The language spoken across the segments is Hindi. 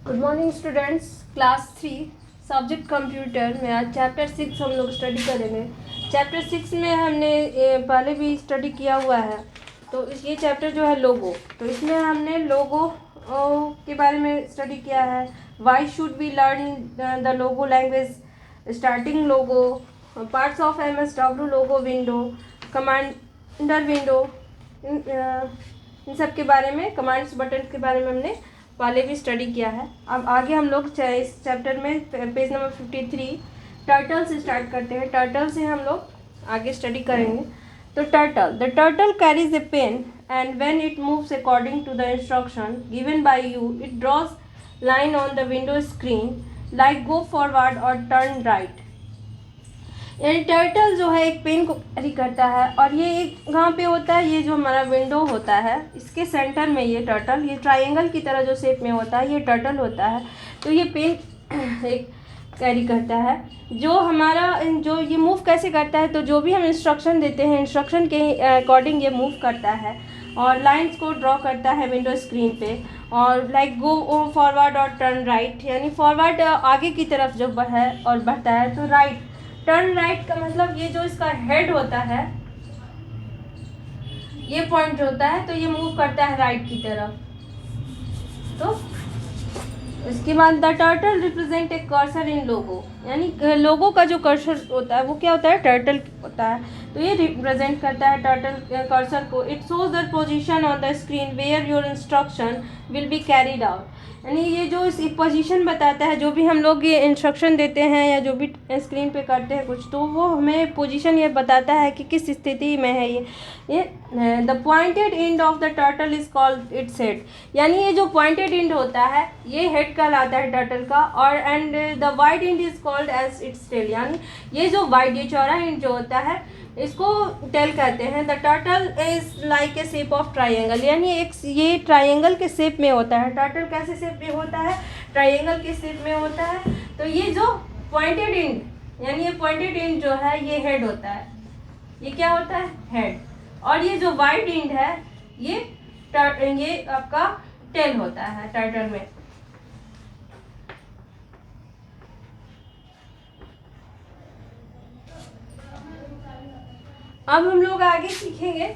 Good morning students. Class 3 subject computer में आज चैप्टर 6 हम लोग स्टडी करेंगे। चैप्टर 6 में हमने पहले भी स्टडी किया हुआ है। तो ये चैप्टर जो है लोगो, तो इसमें हमने लोगो के बारे में स्टडी किया है। Why should we learn the logo language, starting logo, parts of MS-DOW logo window, commander window, इन सब के बारे में, कमांड्स बटन के बारे में हमने पहले भी स्टडी किया है। अब आगे हम लोग इस चैप्टर में पेज नंबर 53 टर्टल से स्टार्ट करते हैं। टर्टल से हम लोग आगे स्टडी करेंगे। तो the turtle carries a pen and when it moves according to the instruction given by you it draws line on the window screen like go forward और टर्न राइट। यानी टर्टल जो है एक पेन को कैरी करता है और ये एक कहाँ पे होता है, ये जो हमारा विंडो होता है इसके सेंटर में ये टर्टल, ये ट्रायंगल की तरह जो शेप में होता है ये टर्टल होता है। तो ये पेन एक कैरी करता है जो हमारा जो ये मूव कैसे करता है, तो जो भी हम इंस्ट्रक्शन देते हैं इंस्ट्रक्शन के अकॉर्डिंग ये मूव करता है और लाइंस को ड्रॉ करता है विंडो स्क्रीन पे। और लाइक गो फॉरवर्ड और टर्न राइट, यानी फॉरवर्ड आगे की तरफ जो है और बढ़ता है, तो राइट टर्न राइट का मतलब ये जो इसका हेड होता है, ये पॉइंट होता है, तो ये मूव करता है राइट की तरफ। तो इसके बाद the turtle represent a cursor in logo, यानी लोगो का जो कर्सर होता है वो क्या होता है, टर्टल होता है। तो ये रिप्रेजेंट करता है टर्टल कर्सर को। It shows the position on the screen where your instruction will be carried out, यानी ये जो इस पोजीशन बताता है, जो भी हम लोग ये इंस्ट्रक्शन देते हैं या जो भी स्क्रीन पे करते हैं कुछ, तो वो हमें पोजीशन ये बताता है कि किस स्थिति में है ये the pointed end of the turtle is called its head, यानी ये जो पॉइंटेड एंड होता है ये हेड कहलाता है टर्टल का। और and the wide end is called as its tail, यानी ये जो वाइड, ये चौड़ा एंड जो होता है इसको टेल कहते हैं। The turtle is like A shape of triangle, यानी एक ये ट्राइंगल के शेप में होता है। टर्टल कैसे शेप में होता है, ट्राइंगल के शेप में होता है। तो ये जो पॉइंटेड एंड, यानी ये पॉइंटेड एंड जो है ये हेड होता है, ये क्या होता है, हेड। और ये जो वाइड एंड है ये आपका टेल होता है टर्टल में। अब हम लोग आगे सीखेंगे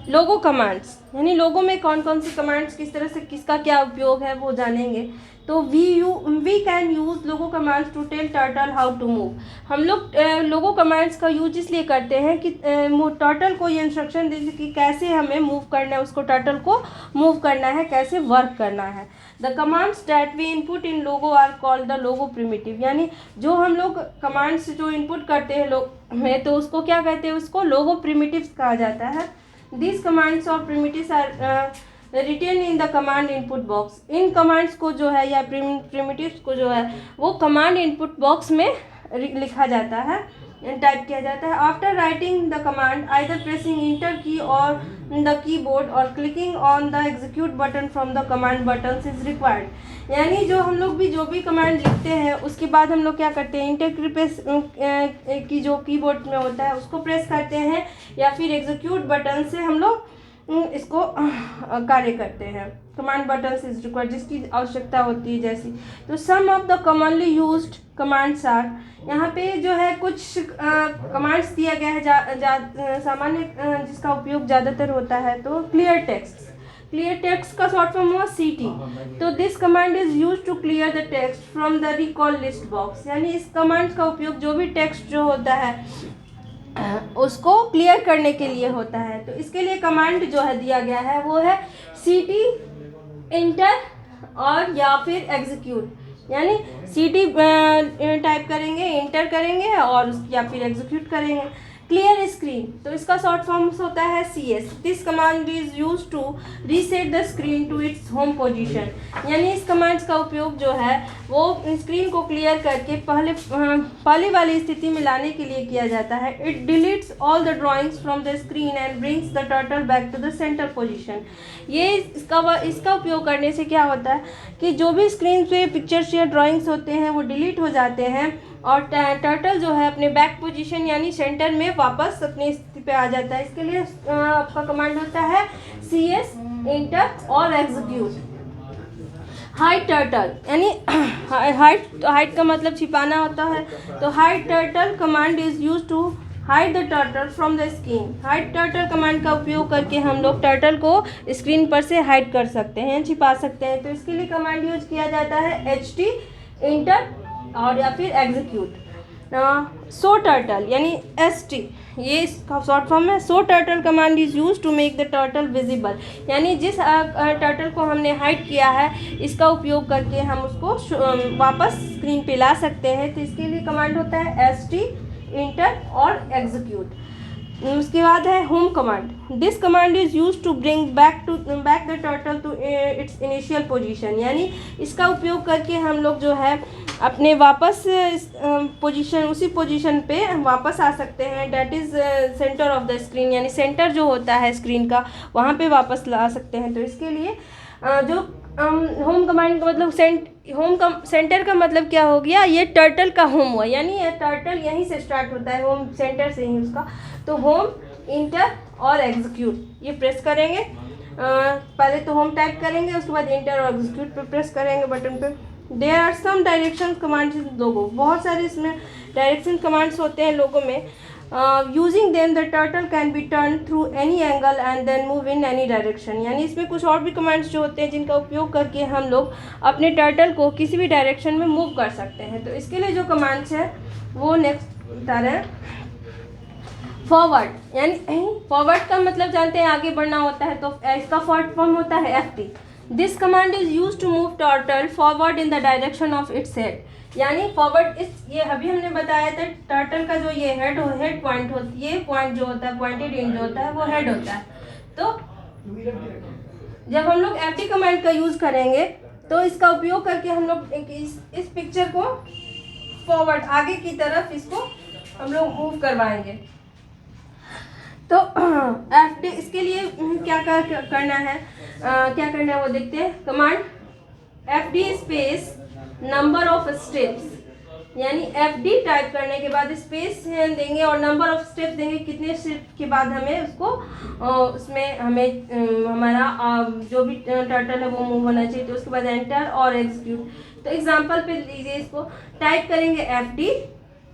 लोगो कमांड्स, यानी लोगो में कौन कौन सी कमांड्स, किस तरह से किसका क्या उपयोग है वो जानेंगे। तो we can use Logo commands to tell turtle how to move. हम लोग लोगो कमांड्स का यूज इसलिए करते हैं कि टर्टल को ये इंस्ट्रक्शन दे कि कैसे हमें मूव करना है, उसको टर्टल को मूव करना है, कैसे वर्क करना है। The commands that we input in Logo are called the Logo primitive, यानी जो हम लोग कमांड्स जो इनपुट करते हैं लोग में, तो उसको क्या कहते हैं, उसको लोगो प्रिमिटिव्स कहा जाता है। These commands और primitives are written in the command input box. In commands को जो है या primitives को जो है वो command input box में लिखा जाता है, टाइप किया जाता है। After writing the command, either pressing enter key on the keyboard or clicking on the execute button from the command buttons is required. यानी जो हम लोग भी जो भी कमांड लिखते हैं उसके बाद हम लोग क्या करते हैं, इंटर की प्रेस की जो कीबोर्ड में होता है उसको प्रेस करते हैं या फिर एग्जीक्यूट बटन से हम लोग इसको कार्य करते हैं। कमांड बटन से रिक्वायर्ड, जिसकी आवश्यकता होती है जैसी। तो some of the commonly used commands are, यहाँ पे जो है कुछ कमांड्स दिया गया है सामान्य जिसका उपयोग ज़्यादातर होता है। तो क्लियर टेक्स्ट का शॉर्ट फॉर्म हुआ CT। तो this command is use to clear the text from the recall list box, यानी इस कमांड का उपयोग जो भी टेक्स्ट जो होता है उसको क्लियर करने के लिए होता है। तो इसके लिए कमांड जो है दिया गया है वो है CT इंटर और या फिर एग्जीक्यूट, यानी CT टाइप करेंगे, इंटर करेंगे और या फिर एग्जीक्यूट करेंगे। क्लियर स्क्रीन, तो इसका शॉर्ट फॉर्म होता है CS। This command is use to reset the screen to its home position, यानी इस कमांड्स का उपयोग जो है वो स्क्रीन को क्लियर करके पहले वाली स्थिति में लाने के लिए किया जाता है। It deletes all the drawings from the screen and brings the turtle back to the centre position. ये इसका उपयोग करने से क्या होता है कि जो भी स्क्रीन पे पिक्चर्स या ड्राइंग्स होते हैं वो डिलीट हो जाते हैं और टर्टल जो है अपने बैक पोजीशन यानी सेंटर में वापस अपनी स्थिति पे आ जाता है। इसके लिए आपका कमांड होता है CS इंटर और एग्जीक्यूट। हाइड टर्टल यानी हाइड का मतलब छिपाना होता है, तो hide turtle command is use to hide the turtle from the screen. Hide turtle command का उपयोग करके हम लोग टर्टल को स्क्रीन पर से हाइड कर सकते हैं, छिपा सकते हैं। तो इसके लिए कमांड यूज किया जाता है HT, इंटर और या फिर एग्जीक्यूट। शो टर्टल यानी ST, ये इसका शॉर्ट फॉर्म है। Show turtle command is use to make the turtle visible, यानी जिस टर्टल को हमने हाइड किया है इसका उपयोग करके हम उसको वापस स्क्रीन पे ला सकते हैं। तो इसके लिए कमांड होता है ST, इंटर और एग्जीक्यूट। उसके बाद है home command. This command is use to bring back the turtle to its initial position, यानी इसका उपयोग करके हम लोग जो है अपने वापस पोजीशन, उसी पोजीशन पे वापस आ सकते हैं। That is centre of the screen, यानी सेंटर जो होता है स्क्रीन का वहाँ पे वापस ला सकते हैं। तो इसके लिए जो होम कमांड का मतलब सेंटर का मतलब क्या हो गया, ये टर्टल का होम हुआ, यानी ये टर्टल यहीं से स्टार्ट होता है, होम सेंटर से ही उसका। तो होम, इंटर और एग्जीक्यूट ये प्रेस करेंगे। पहले तो होम टाइप करेंगे, उसके बाद इंटर और एग्जीक्यूट पे प्रेस करेंगे बटन पे। There are some direction commands in logo, बहुत सारे इसमें डायरेक्शन कमांड्स होते हैं लोगों में। Using them the turtle can be turn through any angle and then move in any direction, यानी इसमें कुछ और भी कमांड्स जो होते हैं जिनका उपयोग करके हम लोग अपने टर्टल को किसी भी डायरेक्शन में मूव कर सकते हैं। तो इसके लिए जो कमांड्स है वो नेक्स्ट बता रहे हैं। फॉरवर्ड, यानी फॉरवर्ड का मतलब जानते हैं आगे बढ़ना होता है, तो इसका शॉर्ट फॉर्म होता है FT। This command is use to move turtle forward in the direction of its head, यानी फॉरवर्ड ये अभी हमने बताया था टर्टल का जो ये हेड पॉइंट होती है, ये पॉइंट जो होता है पॉइंटेड इन जो होता है वो हेड होता है। तो जब हम लोग FT कमांड का यूज़ करेंगे तो इसका उपयोग करके हम लोग इस पिक्चर को फॉरवर्ड आगे की तरफ इसको हम लोग मूव करवाएंगे। तो FT इसके लिए क्या करना है, क्या करना है वो देखते हैं। Command FD space number of steps, यानी FD टाइप करने के बाद स्पेस देंगे और नंबर ऑफ स्टेप्स देंगे, कितने स्टेप के बाद हमें उसको उसमें हमें हमारा जो भी टर्टल है वो मूव होना चाहिए। तो उसके बाद एंटर और एग्जीक्यूट। तो एग्जांपल पे लीजिए, इसको टाइप करेंगे FD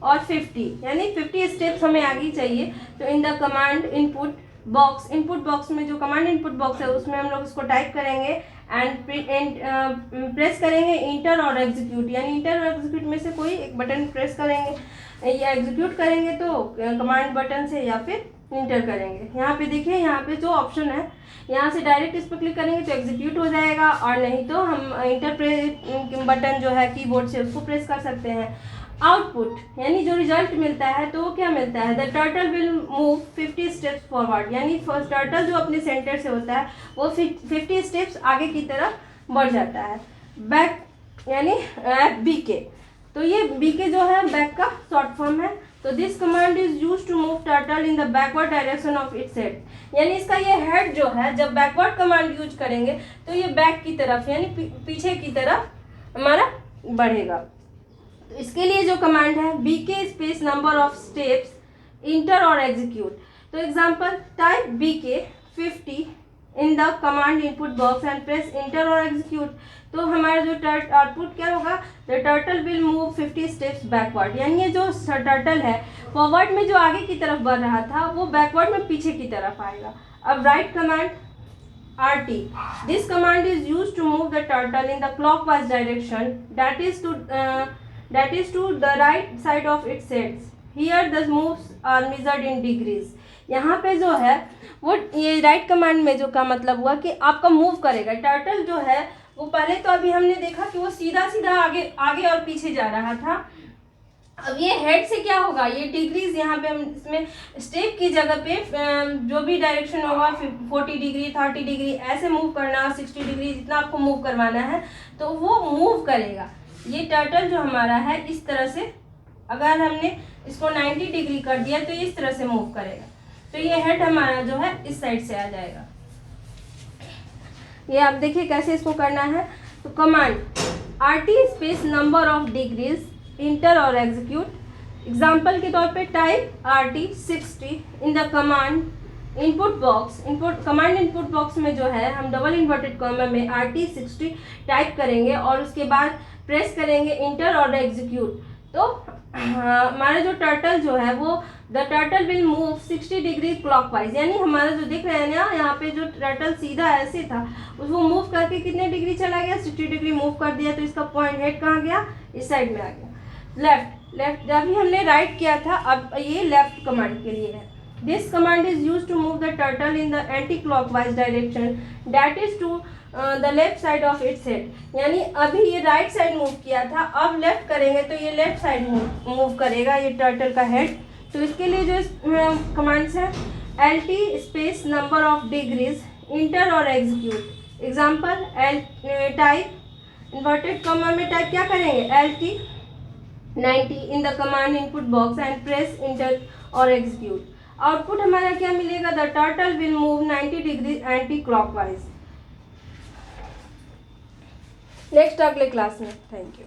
और 50, यानी 50 स्टेप्स हमें आगे चाहिए। तो इन द कमांड इनपुट बॉक्स में जो कमांड इनपुट बॉक्स है उसमें हम लोग उसको टाइप करेंगे एंड प्रेस करेंगे इंटर और एग्जीक्यूट, यानी इंटर और एग्जीक्यूट में से कोई एक बटन प्रेस करेंगे या एग्जीक्यूट करेंगे तो कमांड बटन से, या फिर इंटर करेंगे। यहाँ पे देखिए, यहाँ पे जो ऑप्शन है यहाँ से डायरेक्ट इस पर क्लिक करेंगे तो एग्जीक्यूट हो जाएगा, और नहीं तो हम इंटर बटन जो है कीबोर्ड से उसको प्रेस कर सकते हैं। आउटपुट यानी जो रिजल्ट मिलता है तो वो क्या मिलता है, the turtle will move 50 steps forward, यानी फर्स्ट टर्टल जो अपने सेंटर से होता है वो 50 स्टेप्स आगे की तरफ बढ़ जाता है। बैक यानी BK, तो ये BK जो है बैक का शॉर्ट फॉर्म है। तो this command is use to move turtle in the backward direction of its head, यानी इसका ये हेड जो है जब बैकवर्ड कमांड यूज करेंगे तो ये बैक की तरफ यानी पीछे की तरफ हमारा बढ़ेगा। तो इसके लिए जो कमांड है BK space number of steps inter और एग्जीक्यूट। तो example type BK 50 in the command input box and press enter और एग्जीक्यूट। तो हमारा जो आउटपुट क्या होगा, the turtle will move 50 steps backward, यानी ये जो टर्टल है फॉरवर्ड में जो आगे की तरफ बढ़ रहा था वो बैकवर्ड में पीछे की तरफ आएगा। अब right command RT, this command is use to move the turtle in the clockwise direction that is to the right side of its heads. Here the moves are measured in degrees. यहाँ पे जो है वो ये राइट कमांड में जो का मतलब हुआ कि आपका मूव करेगा टर्टल जो है वो पहले तो अभी हमने देखा कि वो सीधा सीधा आगे और पीछे जा रहा था। अब ये हेड से क्या होगा, ये डिग्रीज यहाँ पे हम इसमें स्टेप की जगह पे जो भी डायरेक्शन होगा 40 डिग्री 30 डिग्री ऐसे मूव करना, 60 डिग्री जितना आपको मूव करवाना है तो वो मूव करेगा। ये टर्टल जो हमारा है इस तरह से, अगर हमने इसको 90 डिग्री कर दिया तो इस तरह से मूव करेगा। तो ये हेड हमारा जो है इस साइड से आ जाएगा। ये आप देखिए कैसे इसको करना है। तो command RT space number of degrees enter और एग्जीक्यूट। एग्जाम्पल के तौर पे type RT 60 in the command input command input box में जो है हम डबल इन्वर्टेड कॉमा में RT60 टाइप करेंगे और उसके बाद प्रेस करेंगे इंटर और एग्जीक्यूट। तो हमारा जो टर्टल जो है वो the turtle will move 60 degree clockwise, यानी हमारा जो दिख रहा है ना यहाँ पे जो टर्टल सीधा ऐसे था उसको मूव करके कितने डिग्री चला गया, 60 डिग्री मूव कर दिया। तो इसका पॉइंट हेड कहाँ गया, इस साइड में आ गया। लेफ्ट जब भी हमने राइट किया था, अब ये लेफ्ट कमांड के लिए है। This command is use to move the turtle in the anticlockwise direction that is to the left side of its head, यानी अभी ये राइट साइड मूव किया था, अब लेफ्ट करेंगे तो ये लेफ्ट साइड मूव करेगा ये टर्टल का हेड। तो इसके लिए जो कमांड्स हैं LT space number of degrees enter और execute. Example type inverted comma में टाइप क्या करेंगे LT 90 in the command input box and press enter और एग्जीक्यूट। आउटपुट हमारा क्या मिलेगा, the turtle will move 90 degree anti clockwise. Next अगले क्लास में। Thank you.